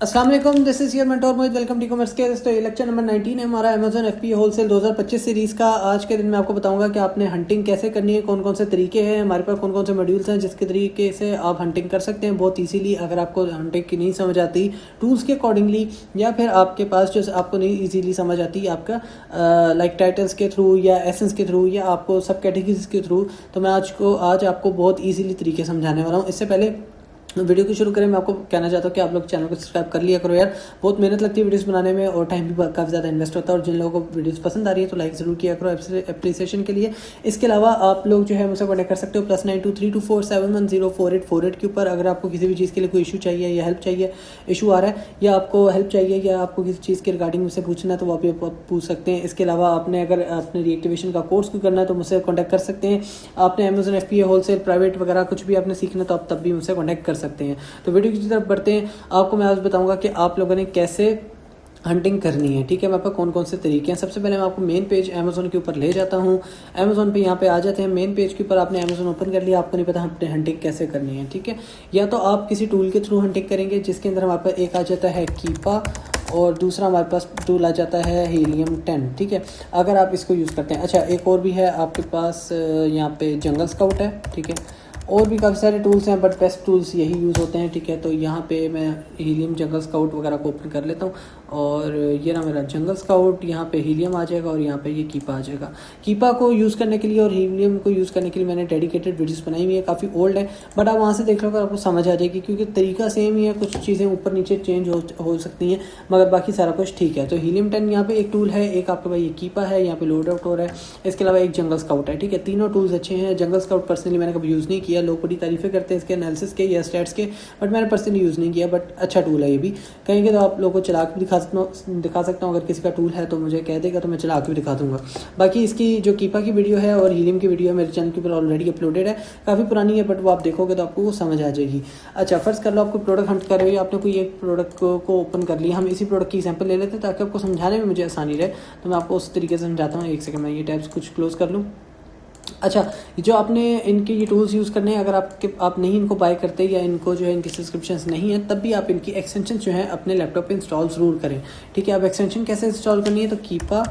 अस्सलाम वालेकुम, this is your mentor Mohit. Welcome to commerce के। तो ये लेक्चर नंबर 19 है हमारा अमेजोन एफपीए होलसेल 2025 सीरीज़ का। आज के दिन मैं आपको बताऊंगा कि आपने हंटिंग कैसे करनी है, कौन कौन से तरीके हैं हमारे पास, कौन कौन से मॉड्यूल्स हैं जिसके तरीके से आप हंटिंग कर सकते हैं बहुत इजीली। अगर आपको हंटिंग की नहीं समझ आती टूल्स के अकॉर्डिंगली, या फिर आपके पास जो आपको नहीं ईजीली समझ आती आपका लाइक टाइटल्स के थ्रू या एसेंस के थ्रू या आपको सब कैटेगरीज के थ्रू, तो मैं आज आपको बहुत ईजीली तरीके समझाने वाला हूँ। इससे पहले वीडियो को शुरू करें, मैं आपको कहना चाहता हूँ कि आप लोग चैनल को सब्सक्राइब कर लिया करो यार। बहुत मेहनत लगती है वीडियोस बनाने में और टाइम भी काफ़ी ज़्यादा इन्वेस्ट होता है। और जिन लोगों को वीडियोस पसंद आ रही है तो लाइक ज़रूर किया करो एप्रिसिएशन के लिए। इसके अलावा आप लोग जो है मुझसे कॉन्टैक्ट कर सकते हो +923247104848 के ऊपर। अगर आपको किसी भी चीज़ के लिए कोई इशू चाहिए या हेल्प चाहिए, इशू आ रहा है या आपको हेल्प चाहिए या आपको किसी चीज़ के रिगार्डिंग मुझसे पूछना है तो वो आप पूछ सकते हैं। इसके अलावा आपने अगर अपने रीएक्टिवेशन का कोर्स भी करना है तो मुझसे कॉन्टैक्ट कर सकते हैं। आपने अमेजोन एफपीए होलसेल प्राइवेट वगैरह कुछ भी आपने सीखना है तो आप तब भी मुझसे कॉन्टैक्ट कर सकते हैं। तो वीडियो की तरफ बढ़ते हैं। आपको मैं आज बताऊंगा कि आप लोगों ने कैसे हंटिंग करनी है। ठीक है, मैं आपको कौन कौन से तरीके हैं। सबसे पहले मैं आपको मेन पेज अमेजोन के ऊपर ले जाता हूँ। अमेजोन पे यहाँ पे आ जाते हैं। मेन पेज के ऊपर आपने अमेजोन ओपन कर लिया, आपको नहीं पता हमने हंटिंग कैसे करनी है। ठीक है, या तो आप किसी टूल के थ्रू हंटिंग करेंगे जिसके अंदर हमारे पास एक आ जाता है कीपा और दूसरा हमारे पास टूल आ जाता है हीलियम 10। ठीक है, अगर आप इसको यूज़ करते हैं। अच्छा, एक और भी है आपके पास यहाँ पे जंगल स्काउट है। ठीक है, और भी काफ़ी सारे टूल्स हैं बट बेस्ट टूल्स यही यूज़ होते हैं। ठीक है, तो यहाँ पे मैं हीलियम जंगल स्काउट वगैरह को ओपन कर लेता हूँ और ये ना मेरा जंगल स्काउट, यहाँ पे हीलियम आ जाएगा और यहाँ पे ये कीपा आ जाएगा। कीपा को यूज़ करने के लिए और हीलियम को यूज़ करने के लिए मैंने डेडिकेटेड वीडियोस बनाई हुई है, काफ़ी ओल्ड है बट आप वहाँ से देख लो अगर आपको समझ आ जाएगी, क्योंकि तरीका सेम ही है। कुछ चीज़ें ऊपर नीचे चेंज हो सकती हैं मगर बाकी सारा कुछ ठीक है। तो हीलियम 10 यहाँ पे एक टूल है, एक आपके पास ये कीपा है, यहाँ पे लोड आउट हो रहा है, इसके अलावा एक जंगल स्काउट है। ठीक है, तीनों टूल्स अच्छे हैं। जंगल स्काउट पर्सनली मैंने कभी यूज़ नहीं किया, लोग बड़ी तारीफें करते हैं इसके एनालिसिस के या स्टैट्स के, बट मैंने पर्सनली यूज़ नहीं किया। बट अच्छा टूल है ये भी। कहेंगे तो आप लोगों को चला के दिखा सकता हूँ। अगर किसी का टूल है तो मुझे कह देगा तो मैं चला के भी दिखा दूंगा। बाकी इसकी जो कीपा की वीडियो है और हीलियम की वीडियो है मेरे चैनल के ऊपर ऑलरेडी अपलोडेड है, काफ़ी पुरानी है बट वो आप देखोगे तो आपको वो समझ आ जाएगी। अच्छा, फर्स्ट कर लो आपको प्रोडक्ट हंट कर रहे हो, आपने कोई एक प्रोडक्ट को ओपन कर लिया। हम इसी प्रोडक्ट की एग्जाम्पल ले लेते हैं ताकि आपको समझाने में मुझे आसानी रहे, तो मैं आपको उस तरीके से समझाता हूँ। एक सेकंड में ये टैब्स कुछ क्लोज कर लूँ। अच्छा, जो आपने इनके ये टूल्स यूज़ करने हैं, अगर आप नहीं इनको बाय करते या इनको जो है इनकी सब्सक्रिप्शंस नहीं है, तब भी आप इनकी एक्सटेंशन जो है अपने लैपटॉप पे इंस्टॉल ज़रूर करें। ठीक है, अब एक्सटेंशन कैसे इंस्टॉल करनी है, तो कीपा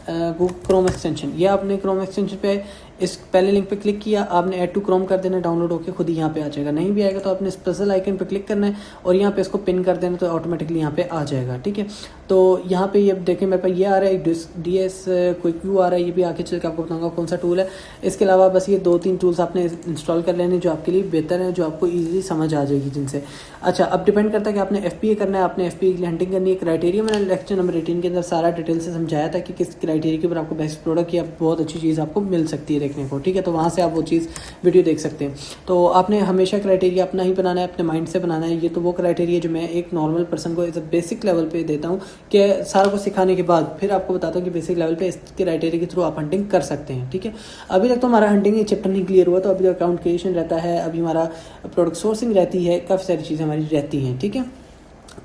गूगल क्रोम एक्सटेंशन, ये आपने क्रोम एक्सटेंशन पे इस पहले लिंक पे क्लिक किया, आपने ऐड टू क्रोम कर देना, डाउनलोड होकर खुद ही यहाँ पे आ जाएगा। नहीं भी आएगा तो आपने स्पेशल आइकन पे क्लिक करना है और यहाँ पे इसको पिन कर देना तो ऑटोमेटिकली यहाँ पे आ जाएगा। ठीक है, तो यहाँ पे ये देखें मेरे पास ये आ रहा है, DS क्विक व्यू आ रहा है, ये भी आके चल के आपको बताऊँगा कौन सा टूल है। इसके अलावा बस ये 2-3 टूल्स आपने इंस्टॉल कर लेने जो आपके लिए बेहतर है, जो आपको ईजिली समझ आ जाएगी जिनसे। अच्छा, अब डिपेंड करता है कि आपने FPA करना है, आपने FPA की हंटिंग करनी है। क्राइटेरिया मैंने लेक्चर नंबर 18 के अंदर सारा डिटेल से समझाया था कि किस क्राइटेरिया के ऊपर आपको बेस्ट प्रोडक्ट या बहुत अच्छी चीज़ आपको मिल सकती है देखने को। ठीक है, तो वहाँ से आप वो चीज़ वीडियो देख सकते हैं। तो आपने हमेशा क्राइटेरिया अपना ही बनाना है, अपने माइंड से बनाना है। ये तो वो क्राइटेरिया जो मैं एक नॉर्मल पर्सन को एज अ बेसिक लेवल पे देता हूँ कि सारा कुछ सिखाने के बाद फिर आपको बताता हूँ कि बेसिक लेवल पे इस क्राइटेरिया के थ्रू आप हंटिंग कर सकते हैं। ठीक है, अभी तक तो हमारा हंटिंग चैप्टर नहीं क्लियर हुआ, तो अभी अकाउंट क्रिएशन रहता है, अभी हमारा प्रोडक्ट सोर्सिंग रहती है, काफ़ी सारी चीज़ें हमारी रहती हैं। ठीक है,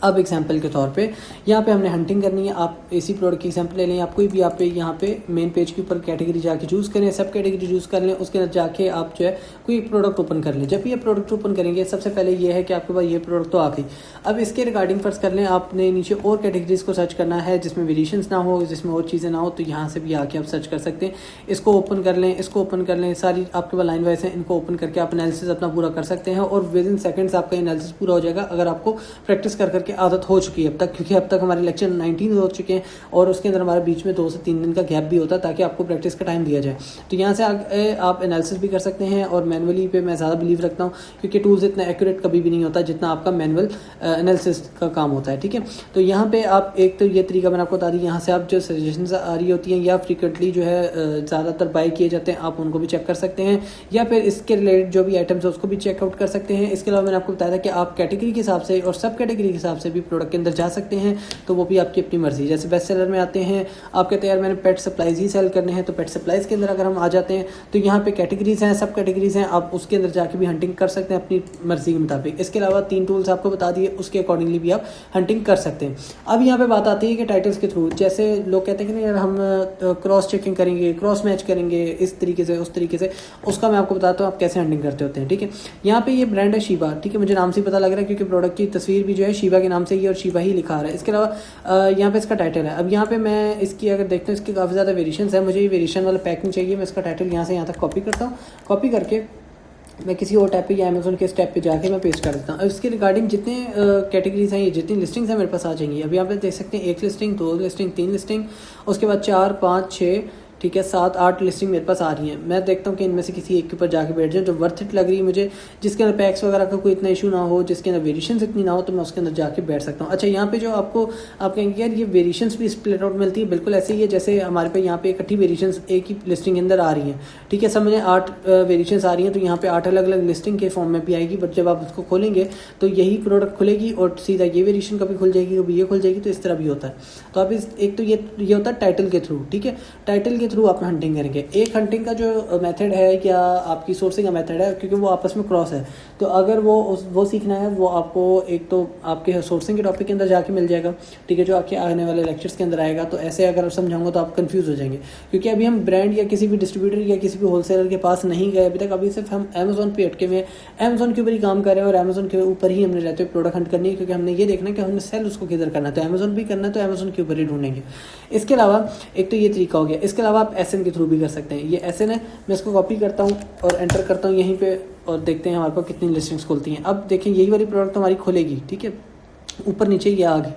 अब एग्जाम्पल के तौर पे यहाँ पे हमने हंटिंग करनी है। आप इसी प्रोडक्ट की एग्जाम्पल ले लें, आप कोई भी आप यहाँ पे मेन पेज के ऊपर कैटेगरी जाके चूज़ करें, सब कैटेगरी चूज़ कर लें, उसके अंदर जाके आप जो है कोई प्रोडक्ट ओपन कर लें। जब भी ये प्रोडक्ट ओपन करेंगे सबसे पहले ये है कि आपके पास ये प्रोडक्ट तो आ गई। अब इसके रिगार्डिंग फर्स्ट कर लें, आपने नीचे और कैटेगरीज को सर्च करना है जिसमें वेरिएशंस ना हो, जिसमें और चीज़ें ना हो, तो यहाँ से भी आके आप सर्च कर सकते हैं। इसको ओपन कर लें, इसको ओपन कर लें, सारी आपके पास लाइन वाइज है, इनको ओपन करके आप एनालिसिस अपना पूरा कर सकते हैं और विद इन सेकेंड्स आपका एनालिसिस पूरा हो जाएगा अगर आपको प्रैक्टिस कर करके आदत हो चुकी है अब तक, क्योंकि अब तक हमारे लेक्चर 19 हो चुके हैं और उसके अंदर हमारे बीच में 2 से 3 दिन का गैप भी होता है ताकि आपको प्रैक्टिस का टाइम दिया जाए। तो यहाँ से आप एनालिसिस भी कर सकते हैं और मैनुअली पे मैं ज़्यादा बिलीव रखता हूँ क्योंकि टूल्स इतना एक्यूरेट कभी भी नहीं होता जितना आपका मैनुअल एनालिसिस का काम होता है। ठीक है, तो यहाँ पे आप एक तो ये तरीका मैंने आपको बता दी, यहाँ से आप जो सजेशंस आ रही होती हैं या फ्रीक्वेंटली जो है ज़्यादातर बाय किए जाते हैं आप उनको भी चेक कर सकते हैं, या फिर इसके रिलेटेड जो भी आइटम्स है उसको भी चेकआउट कर सकते हैं। इसके अलावा मैंने आपको बताया था कि आप कैटेगरी के हिसाब से और सब कैटेगरी के हिसाब से भी प्रोडक्ट के अंदर जा सकते हैं, तो वो भी आपकी अपनी मर्जी। जैसे बेस्ट सेलर में आते हैं, आप कहते हैं यार मैंने पेट सप्लाईज ही सेल करने हैं, तो पेट सप्लाईज के अंदर अगर हम आ जाते हैं तो यहाँ पे कैटेगरीज हैं, सब कैटेगरीज हैं, आप उसके अंदर जाके भी हंटिंग कर सकते हैं अपनी मर्जी के मुताबिक। इसके अलावा 3 टूल्स आपको बता दिए, उसके अकॉर्डिंगली भी आप हंटिंग कर सकते हैं। अब यहाँ पे बात आती है कि टाइटल्स के थ्रू, जैसे लोग कहते हैं कि नहीं यार हम क्रॉस चेकिंग करेंगे, क्रॉस मैच करेंगे, इस तरीके से उस तरीके से, उसका मैं आपको बताता हूँ आप कैसे हंटिंग करते होते हैं। ठीक है, यहाँ पे ये ब्रांड है शीबा। ठीक है, मुझे नाम से पता लग रहा है क्योंकि प्रोडक्ट की तस्वीर भी जो है शीबा शीबा के नाम से ही और शीबा ही लिखा आ रहा है। इसके अलावा यहाँ पे इसका टाइटल है। अब यहाँ पे मैं इसकी अगर देखते हैं इसके काफ़ी ज़्यादा वेरिएशंस है, मुझे ये वेरिएशन वाला पैक नहीं चाहिए। मैं इसका टाइटल यहाँ से यहाँ तक कॉपी करता हूँ, कॉपी करके मैं किसी और टैब पे या अमेज़न के स्टेप पे जाके मैं पेस्ट कर देता हूँ। इसके रिगार्डिंग जितने कैटेगरीज हैं, ये जितनी लिस्टिंग्स हैं मेरे पास आ जाएंगी। अब यहाँ पे देख सकते हैं 1 लिस्टिंग, 2 लिस्टिंग, 3 लिस्टिंग, उसके बाद 4, 5, 6, ठीक है, 7, 8 लिस्टिंग मेरे पास आ रही हैं। मैं देखता हूँ कि इनमें से किसी एक के ऊपर जाके बैठ जाए जो वर्थ इट लग रही है मुझे, जिसके अंदर पैक्स वगैरह का कोई इतना इशू ना हो, जिसके अंदर वेरिएशंस इतनी ना हो, तो मैं उसके अंदर जाके बैठ सकता हूँ। अच्छा, यहाँ पे जो आपको आप कहेंगे यार ये वेरिएशंस भी स्प्लिट आउट मिलती है, बिल्कुल ऐसे ही है जैसे हमारे पे यहाँ पे इकट्ठी वेरिएशंस एक ही लिस्टिंग के अंदर आ रही हैं, ठीक है। समझे 8 वेरिएशंस आ रही हैं, तो यहाँ पे 8 अलग अलग लिस्टिंग के फॉर्म में भी आएगी। बट जब आप उसको खोलेंगे तो यही प्रोडक्ट खुलेगी और सीधा ये वेरिएशन कभी खुल जाएगी, कभी ये खुल जाएगी, तो इस तरह भी होता है। तो आप इस एक तो ये होता है टाइटल के थ्रू, ठीक है। टाइटल के थ्रू आप हंटिंग करेंगे। एक हंटिंग का जो मेथड है या आपकी सोर्सिंग का मेथड है, क्योंकि वो आपस में क्रॉस है, तो अगर वो सीखना है वो आपको एक तो आपके सोर्सिंग के टॉपिक के अंदर जाके मिल जाएगा, ठीक है, जो आपके आने वाले लेक्चर्स के अंदर आएगा। तो ऐसे अगर समझाऊंगा तो आप कंफ्यूज हो जाएंगे, क्योंकि अभी हम ब्रांड या किसी भी डिस्ट्रीब्यूटर या किसी भी होलसेलर के पास नहीं गए अभी तक। अभी सिर्फ हम अमेजोन पे अटके हुए हैं, अमेजोन के ऊपर ही काम कर रहे हैं और अमेजोन के ऊपर ही हमने रहते हुए प्रोडक्ट हंट करनी है, क्योंकि हमने ये देखना है कि हमने सेल उसको किधर करना है। तो अमेजोन भी करना है तो अमेजोन के ऊपर ही ढूंढेंगे। इसके अलावा एक तो ये तरीका हो गया। इसके अलावा आप SN के थ्रू भी कर सकते हैं। ये SN है, मैं इसको कॉपी करता हूँ और एंटर करता हूँ यहीं पे और देखते हैं हमारे पास कितनी लिस्टिंग्स खुलती हैं। अब देखिए यही वाली प्रोडक्ट हमारी खुलेगी, ठीक है, ऊपर नीचे ये आ गई,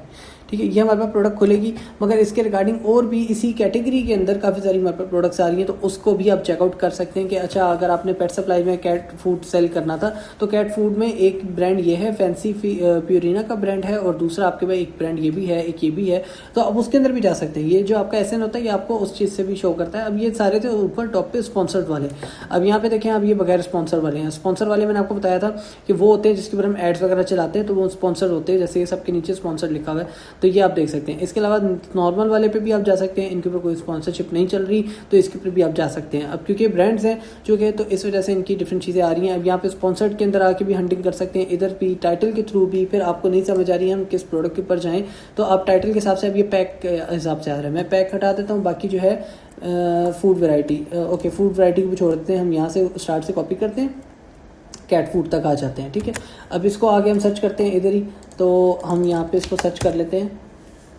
ठीक है, ये हमारे पास प्रोडक्ट खुलेगी। मगर इसके रिगार्डिंग और भी इसी कैटेगरी के अंदर काफ़ी सारी हमारे पास प्रोडक्ट्स आ रही हैं, तो उसको भी आप चेकआउट कर सकते हैं कि अच्छा अगर आपने पेट सप्लाई में कैट फूड सेल करना था तो कैट फूड में एक ब्रांड ये है, फैंसी प्यूरिना का ब्रांड है, और दूसरा आपके पास एक ब्रांड ये भी है, एक ये भी है, तो अब उसके अंदर भी जा सकते हैं। ये जो आपका SN होता है ये आपको उस चीज़ से भी शो करता है। अब ये सारे थे ऊपर टॉप पे स्पॉन्सर्ड वाले। अब यहाँ पे देखें, अब ये बगैर स्पॉन्सर वाले हैं। स्पॉन्सर वाले मैंने आपको बताया था कि वो होते हैं जिसके ऊपर हम एड्स वगैरह चलाते हैं, तो वो स्पॉन्सर होते हैं, जैसे ये सबके नीचे स्पॉन्सर लिखा हुआ है, तो ये आप देख सकते हैं। इसके अलावा नॉर्मल वाले पे भी आप जा सकते हैं, इनके ऊपर कोई स्पॉन्सरशिप नहीं चल रही तो इसके ऊपर भी आप जा सकते हैं। अब क्योंकि ब्रांड्स हैं जो कि, तो इस वजह से इनकी डिफरेंट चीज़ें आ रही हैं। अब यहाँ पे स्पॉन्सर्ड के अंदर आके भी हंटिंग कर सकते हैं, इधर भी टाइटल के थ्रू भी। फिर आपको नहीं समझ आ रही है हम किस प्रोडक्ट के ऊपर जाएँ, तो आप टाइटल के हिसाब से, अब ये पैक के हिसाब से आ रहा है, मैं पैक हटा देता हूँ। बाकी जो है food variety, okay, food variety को छोड़ देते हैं हम, यहाँ से स्टार्ट से कॉपी करते हैं, कैट फूड तक आ जाते हैं, ठीक है। अब इसको आगे हम सर्च करते हैं इधर ही, तो हम यहाँ पे इसको सर्च कर लेते हैं,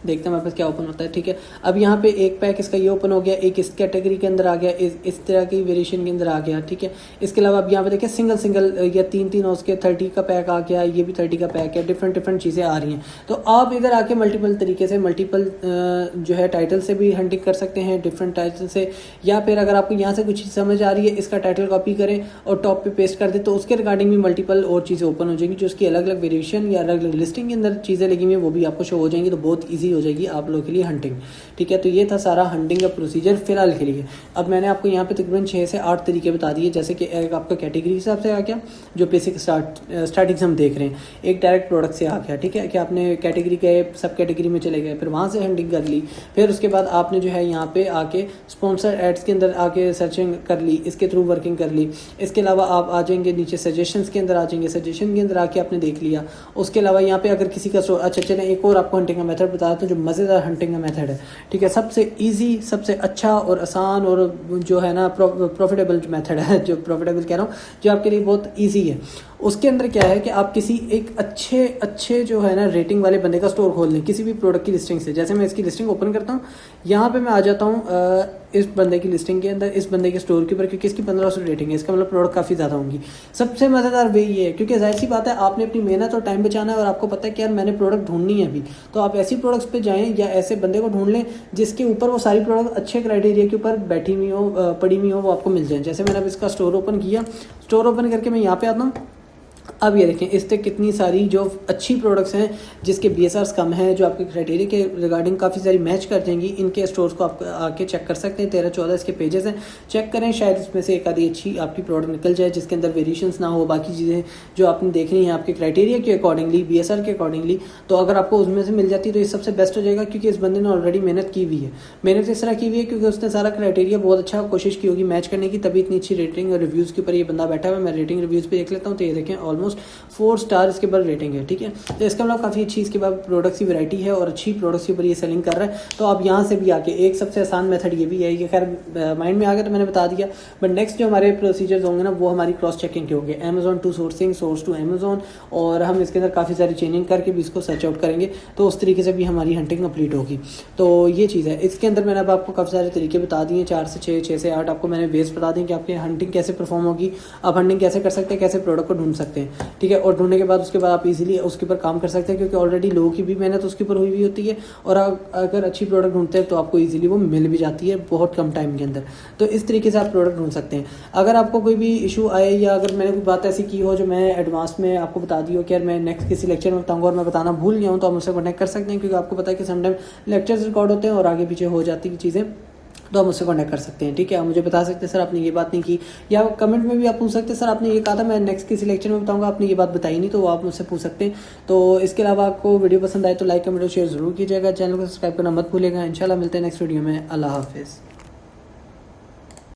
देखते हैं हमारे पास क्या ओपन होता है, ठीक है। अब यहाँ पे एक पैक इसका ये ओपन हो गया, एक इस कैटेगरी के अंदर आ गया, इस तरह की वेरिएशन के अंदर आ गया, ठीक है। इसके अलावा अब यहाँ पे देखिए सिंगल या 3 उसके 30 का पैक आ गया, ये भी 30 का पैक है, डिफरेंट चीज़ें आ रही हैं। तो आप इधर आके मल्टीपल तरीके से, मल्टीपल जो है टाइटल से भी हंटिंग कर सकते हैं, डिफरेंट टाइटल से, या फिर अगर आपको यहाँ से कुछ चीज़ समझ आ रही है, इसका टाइटल कॉपी करें और टॉप पे पेस्ट कर दें, तो उसके रिगार्डिंग भी मल्टीपल और चीज़ें ओपन हो जाएंगी, जो उसकी अलग अलग वेरिएशन या अलग अलग लिस्टिंग के अंदर चीज़ें लगी हुई हैं वो भी आपको शो हो जाएंगी। तो बहुत ईजी हो जाएगी आप लोगों के लिए हंटिंग, ठीक है। तो ये था सारा हंटिंग का प्रोसीजर फिलहाल के लिए। अब मैंने आपको यहाँ पे तकरीबन 6 से 8 तरीके बता दिए, जैसे कि एक आपका कैटेगरी के हिसाब से आ गया, जो बेसिक स्टार्टिंग से हम देख रहे हैं, एक डायरेक्ट प्रोडक्ट से आ गया, ठीक है, कि आपने कैटेगरी गए, सब कैटेगरी में चले गए, फिर वहाँ से हंटिंग कर ली, फिर उसके बाद आपने जो है यहाँ पे आके स्पॉन्सर एड्स के अंदर आके सर्चिंग कर ली, इसके थ्रू वर्किंग कर ली। इसके अलावा आप आ जाएंगे नीचे सजेशंस के अंदर आ जाएंगे, सजेशन के अंदर आके आपने देख लिया। उसके अलावा यहाँ पे अगर किसी का अच्छा चलें एक और आपको हंटिंग का मेथड बताया था, जो मज़ेदार हंटिंग का मेथड है, ठीक है, सबसे इजी, सबसे अच्छा और आसान और जो है ना प्रॉफिटेबल मेथड है, जो प्रॉफिटेबल कह रहा हूँ, जो आपके लिए बहुत इजी है। उसके अंदर क्या है कि आप किसी एक अच्छे जो है ना रेटिंग वाले बंदे का स्टोर खोल लें किसी भी प्रोडक्ट की लिस्टिंग से। जैसे मैं इसकी लिस्टिंग ओपन करता हूँ, यहाँ पे मैं आ जाता हूँ इस बंदे की लिस्टिंग के अंदर, इस बंदे के स्टोर के ऊपर, क्योंकि इसकी 1500 रेटिंग है, इसका मतलब प्रोडक्ट काफ़ी ज़्यादा होंगी। सबसे मज़ेदार वे ये है, क्योंकि जाहिर सी बात है आपने अपनी मेहनत और टाइम बचाना है और आपको पता है कि यार मैंने प्रोडक्ट ढूंढनी है अभी, तो आप ऐसी प्रोडक्ट्स पे जाएँ या ऐसे बंदे को ढूंढ लें जिसके ऊपर वो सारी प्रोडक्ट अच्छे क्राइटेरिया के ऊपर बैठी हुई हो, पड़ी हुई हो, वो आपको मिल जाए। जैसे मैंने अब इसका स्टोर ओपन किया, स्टोर ओपन करके मैं यहाँ पे आता हूँ। अब ये देखें, इस तक कितनी सारी जो अच्छी प्रोडक्ट्स हैं जिसके BSRs कम हैं, जो आपके क्राइटेरिया के रिगार्डिंग काफ़ी सारी मैच कर जाएंगी, इनके स्टोर्स को आप आके चेक कर सकते हैं। 13-14 इसके पेजेस हैं, चेक करें, शायद इसमें से एक आधी अच्छी आपकी प्रोडक्ट निकल जाए जिसके अंदर वेरिएशंस ना हो, बाकी चीज़ें जो आपने देखनी है आपके क्राइटेरिया के अकॉर्डिंगली, BSR के अकॉर्डिंगली, तो अगर आपको उसमें से मिल जाती है तो ये सबसे बेस्ट हो जाएगा, क्योंकि इस बंदे ने ऑलरेडी मेहनत की हुई है। मेहनत इस तरह की हुई है क्योंकि उसने सारा क्राइटेरिया बहुत अच्छा कोशिश की होगी मैच करने की, तभी इतनी अच्छी रेटिंग और रिव्यूज़ के ऊपर ये बंदा बैठा हुआ है। मैं रेटिंग रिव्यूज़ पर देख लेता हूँ, तो ये देखें ऑलमोस्ट ऑलमोस्ट 4 स्टार इसके ऊपर रेटिंग है, ठीक है। तो इसके अलावा काफ़ी अच्छी इसके बाद प्रोडक्ट्स की वैरायटी है और अच्छी प्रोडक्ट्स के ऊपर ये सेलिंग कर रहा है। तो आप यहाँ से भी आके एक सबसे आसान मेथड ये भी है, ये खैर माइंड में आ गया तो मैंने बता दिया, बट नेक्स्ट जो हमारे प्रोसीजर्स होंगे ना वो हमारी क्रॉस चेकिंग के होंगे, Amazon to sourcing, source to Amazon, और हम इसके अंदर काफ़ी सारी चेंजिंग करके भी इसको सर्च आउट करेंगे, तो उस तरीके से भी हमारी हंटिंग कंप्लीट होगी। तो ये चीज़ है। इसके अंदर मैंने अब आपको काफ़ी सारे तरीके बता दिए, 4 से 6, 6 से 8 आपको मैंने वेज बता दें कि आपकी हंटिंग कैसे परफॉर्म होगी, आप हंटिंग कैसे कर सकते हैं, कैसे प्रोडक्ट को ढूंढ सकते हैं, ठीक है। और ढूंढने के बाद उसके बाद आप इजीली उसके ऊपर काम कर सकते हैं, क्योंकि ऑलरेडी लोगों की भी मेहनत उसके ऊपर हुई होती है, और अगर अच्छी प्रोडक्ट ढूंढते हैं तो आपको इजीली वो मिल भी जाती है बहुत कम टाइम के अंदर। तो इस तरीके से आप प्रोडक्ट ढूंढ सकते हैं। अगर आपको कोई भी इशू आए या अगर मैंने कोई बात ऐसी की हो जो मैं एडवांस में आपको बता दी हो कि यार मैं नेक्स्ट किसी लेक्चर में बताऊंगा और मैं बताना भूल गया हूँ, तो आप मुझसे कॉन्टैक्ट कर सकते हैं, क्योंकि आपको पता है कि समटाइम लेक्चर्स रिकॉर्ड होते हैं और आगे पीछे हो जाती है चीज़ें, तो आप मुझसे कॉन्टैक्ट कर सकते हैं, ठीक है। आप मुझे बता सकते हैं सर आपने ये बात नहीं की, या कमेंट में भी आप पूछ सकते हैं सर आपने ये कहा था मैं नेक्स्ट किसी लेक्चर में बताऊंगा, आपने ये बात बताई नहीं, तो वो आप मुझसे पूछ सकते हैं। तो इसके अलावा आपको वीडियो पसंद आए तो लाइक कमेंट और शेयर जरूर कीजिएगा, चैनल को सब्सक्राइब करना मत भूलिएगा। इंशाल्लाह मिलते हैं नेक्स्ट वीडियो में। अल्लाह हाफिज़।